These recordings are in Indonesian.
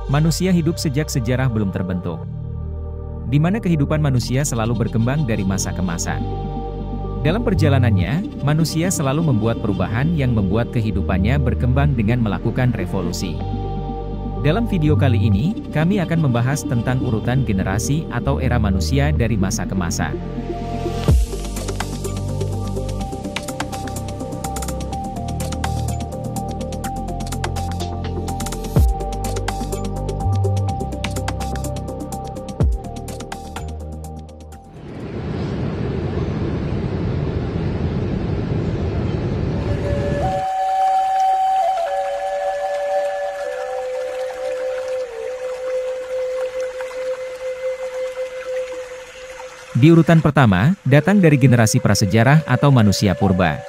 Manusia hidup sejak sejarah belum terbentuk, di mana kehidupan manusia selalu berkembang dari masa ke masa. Dalam perjalanannya, manusia selalu membuat perubahan yang membuat kehidupannya berkembang dengan melakukan revolusi. Dalam video kali ini, kami akan membahas tentang urutan generasi atau era manusia dari masa ke masa. Di urutan pertama, datang dari generasi prasejarah atau manusia purba.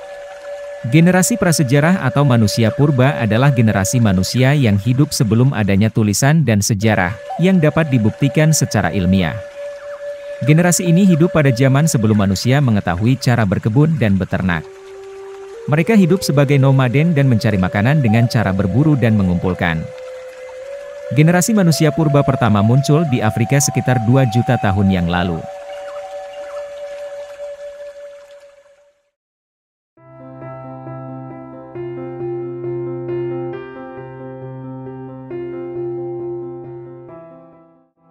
Generasi prasejarah atau manusia purba adalah generasi manusia yang hidup sebelum adanya tulisan dan sejarah, yang dapat dibuktikan secara ilmiah. Generasi ini hidup pada zaman sebelum manusia mengetahui cara berkebun dan beternak. Mereka hidup sebagai nomaden dan mencari makanan dengan cara berburu dan mengumpulkan. Generasi manusia purba pertama muncul di Afrika sekitar 2 juta tahun yang lalu.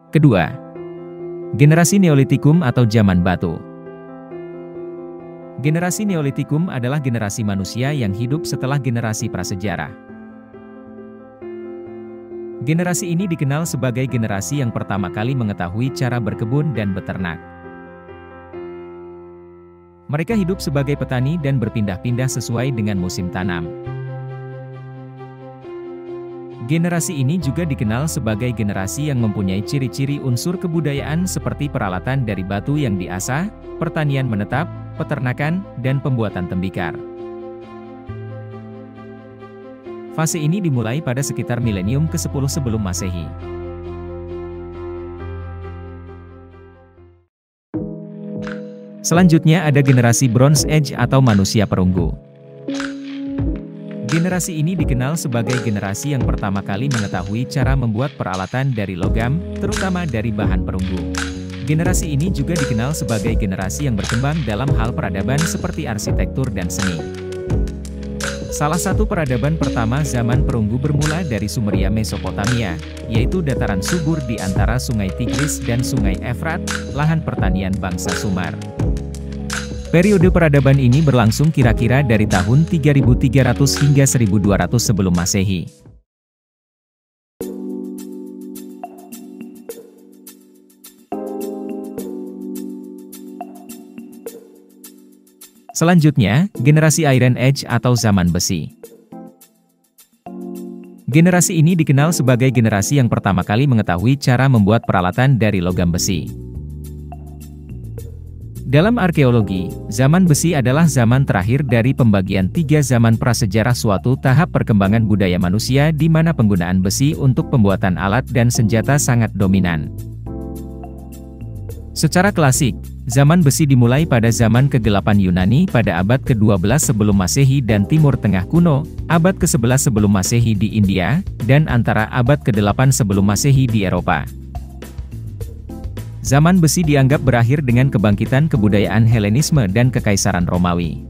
Kedua, generasi Neolitikum atau zaman batu. Generasi Neolitikum adalah generasi manusia yang hidup setelah generasi prasejarah. Generasi ini dikenal sebagai generasi yang pertama kali mengetahui cara berkebun dan beternak. Mereka hidup sebagai petani dan berpindah-pindah sesuai dengan musim tanam. Generasi ini juga dikenal sebagai generasi yang mempunyai ciri-ciri unsur kebudayaan seperti peralatan dari batu yang diasah, pertanian menetap, peternakan, dan pembuatan tembikar. Fase ini dimulai pada sekitar milenium ke-10 sebelum Masehi. Selanjutnya ada generasi Bronze Age atau manusia perunggu. Generasi ini dikenal sebagai generasi yang pertama kali mengetahui cara membuat peralatan dari logam, terutama dari bahan perunggu. Generasi ini juga dikenal sebagai generasi yang berkembang dalam hal peradaban seperti arsitektur dan seni. Salah satu peradaban pertama zaman perunggu bermula dari Sumeria Mesopotamia, yaitu dataran subur di antara Sungai Tigris dan Sungai Efrat, lahan pertanian bangsa Sumer. Periode peradaban ini berlangsung kira-kira dari tahun 3300 hingga 1200 sebelum Masehi. Selanjutnya, generasi Iron Age atau zaman besi. Generasi ini dikenal sebagai generasi yang pertama kali mengetahui cara membuat peralatan dari logam besi. Dalam arkeologi, zaman besi adalah zaman terakhir dari pembagian 3 zaman prasejarah suatu tahap perkembangan budaya manusia di mana penggunaan besi untuk pembuatan alat dan senjata sangat dominan. Secara klasik, zaman besi dimulai pada zaman ke-8 Yunani pada abad ke-12 sebelum Masehi dan Timur Tengah kuno, abad ke-11 sebelum Masehi di India, dan antara abad ke-8 sebelum Masehi di Eropa. Zaman besi dianggap berakhir dengan kebangkitan kebudayaan Helenisme dan Kekaisaran Romawi.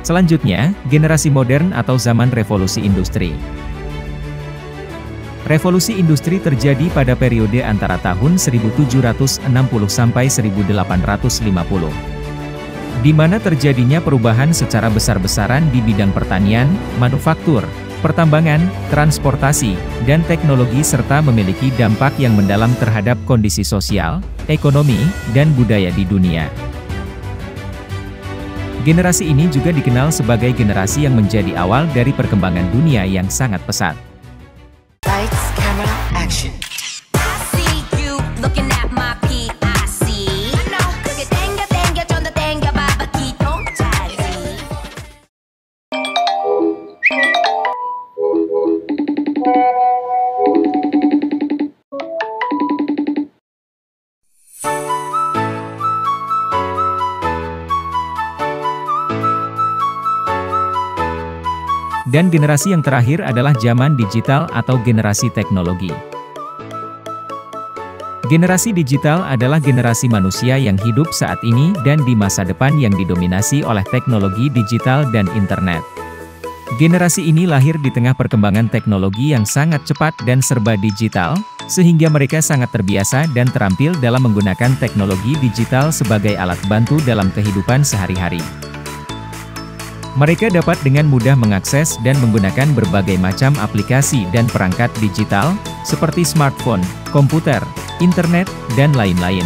Selanjutnya, generasi modern atau zaman revolusi industri. Revolusi industri terjadi pada periode antara tahun 1760 sampai 1850. Di mana terjadinya perubahan secara besar-besaran di bidang pertanian, manufaktur, pertambangan, transportasi, dan teknologi serta memiliki dampak yang mendalam terhadap kondisi sosial, ekonomi, dan budaya di dunia. Generasi ini juga dikenal sebagai generasi yang menjadi awal dari perkembangan dunia yang sangat pesat. Lights, camera, action. Dan generasi yang terakhir adalah zaman digital atau generasi teknologi. Generasi digital adalah generasi manusia yang hidup saat ini dan di masa depan yang didominasi oleh teknologi digital dan internet. Generasi ini lahir di tengah perkembangan teknologi yang sangat cepat dan serba digital, sehingga mereka sangat terbiasa dan terampil dalam menggunakan teknologi digital sebagai alat bantu dalam kehidupan sehari-hari. Mereka dapat dengan mudah mengakses dan menggunakan berbagai macam aplikasi dan perangkat digital, seperti smartphone, komputer, internet, dan lain-lain.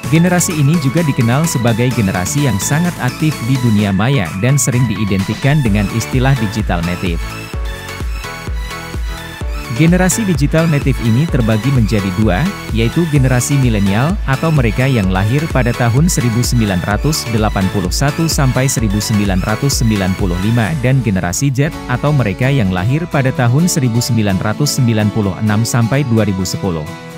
Generasi ini juga dikenal sebagai generasi yang sangat aktif di dunia maya dan sering diidentikan dengan istilah digital native. Generasi digital native ini terbagi menjadi dua, yaitu generasi milenial atau mereka yang lahir pada tahun 1981 sampai 1995 dan generasi Z atau mereka yang lahir pada tahun 1996 sampai 2010.